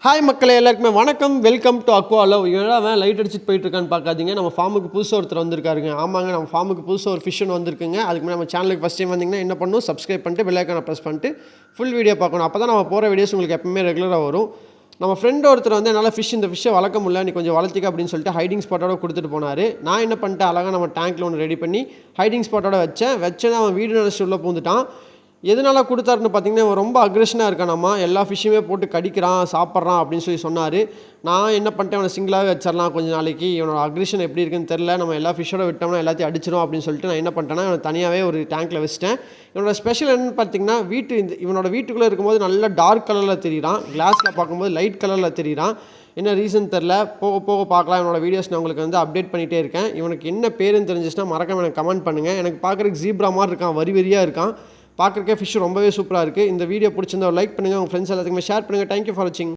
Hi மக்களே, எல்லாருக்குமே வணக்கம். Welcome to Aqua love. அவன் லைட் அடிச்சுட்டு போயிட்டு இருக்கான்னு பார்க்காதீங்க. நம்ம ஃபார்முக்கு புதுசாக ஒருத்தர் வந்திருக்காருங்க. ஆமாங்க, நம்ம ஃபார்முக்கு புதுசாக ஒரு ஃபிஷ் ஒன்று வந்திருக்குங்க. அதுக்கு முன்னாடி நம்ம சேனலுக்கு ஃபஸ்ட் டைம் வந்தீங்கன்னா என்ன பண்ணணும், சப்ஸ்கிரைப் பண்ணிட்டு பெல் ஐக்கானை ப்ரெஸ் பண்ணிட்டு ஃபுல் வீடியோ பார்க்கணும். அப்போ தான் நம்ம போகிற வீடியோஸ் உங்களுக்கு எப்பவுமே ரெகுலராக வரும். நம்ம ஃப்ரெண்ட் ஒருத்தர் வந்து என்னால் இந்த ஃபிஷ்ஷை வளர்க்க முடியல, நீ கொஞ்சம் வளர்த்திக்க அப்படின்னு சொல்லிட்டு ஹைடிங் ஸ்பாட்டோட கொடுத்துட்டு போனார். நான் என்ன பண்ணிட்டேன், அழகாக நம்ம டேங்க்கில் ஒன்று ரெடி பண்ணி ஹைடிங் ஸ்பாட்டோட வச்சேன். அவன் வீடு நினச்சி உள்ளே பூந்துட்டான். எதனால் கொடுத்தாருன்னு பார்த்தீங்கன்னா, அவன் ரொம்ப அக்ரெஷனாக இருக்கானாம்மா. எல்லா ஃபிஷ்ஷுமே போட்டு கடிக்கிறான், சாப்பிட்றான் அப்படின்னு சொன்னார். நான் என்ன பண்ணிட்டேன், அவனை சிங்கிளாகவே வச்சிடலாம் கொஞ்சம் நாளைக்கு. இவனோட அக்ரெஷன் எப்படி இருக்குன்னு தெரில, நம்ம எல்லா ஃபிஷ்ஷோட விட்டோம்னா எல்லாத்தையும் அடிச்சிடும் அப்படின்னு சொல்லிட்டு நான் என்ன பண்ணிட்டேன்னா, இவனை தனியாகவே ஒரு டேங்க்கில் வச்சிட்டேன். இவனோட ஸ்பெஷல் என்னென்னு பார்த்தீங்கன்னா, இவனோட வீட்டுக்குள்ளே இருக்கும்போது நல்லா டார்க் கலரில் தெரியுறான், கிளாஸில் பார்க்கும்போது லைட் கலரில் தெரியுறான். என்ன ரீசன் தெரில, போக போக பார்க்கலாம். என்னோடய வீடியோஸ் நான் உங்களுக்கு வந்து அப்டேட் பண்ணிகிட்டே இருக்கேன். இவனுக்கு என்ன பேருன்னு தெரிஞ்சிச்சுன்னா மறக்காம எனக்கு கமெண்ட் பண்ணுங்கள். எனக்கு பார்க்குறதுக்கு ஜீப்ரா மாதிரி இருக்கான், வரியாக இருக்கான். பார்க்குறக்கே ஃபிஷ் ரொம்பவே சூப்பராக இருக்குது. இந்த வீடியோ பிடிச்சிருந்தா லைக் பண்ணுங்கள், உங்கள் ஃப்ரெண்ட்ஸ் எல்லாத்துக்குமே ஷேர் பண்ணுங்கள். தேங்க்யூ ஃபார் வாட்சிங்.